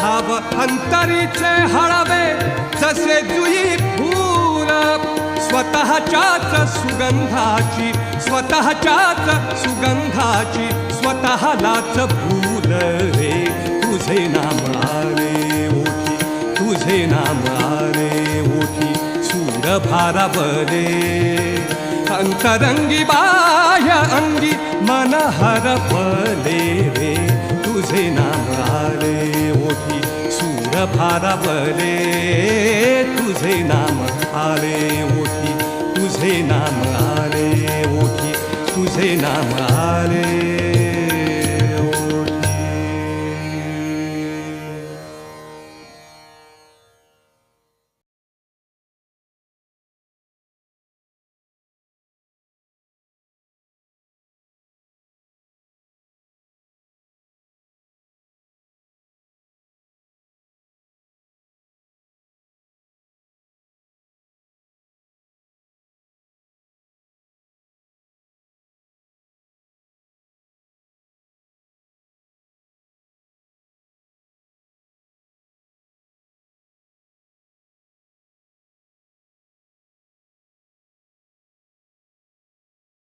भाव अंतरीचे हळवे जसे जुई फूल स्वतःच्याच सुगंधाची स्वतःलाच भूल रे तुझे नाम आले ओठी तुझे नाम आले ओठी सूर भारावले अंतरंगी बाह्य अंगी मन हरपले रे तुझे नाम आले ओठी सूर भारावले तुझे नाम आले ओठी तुझे नाम आले ओठी तुझे नाम आले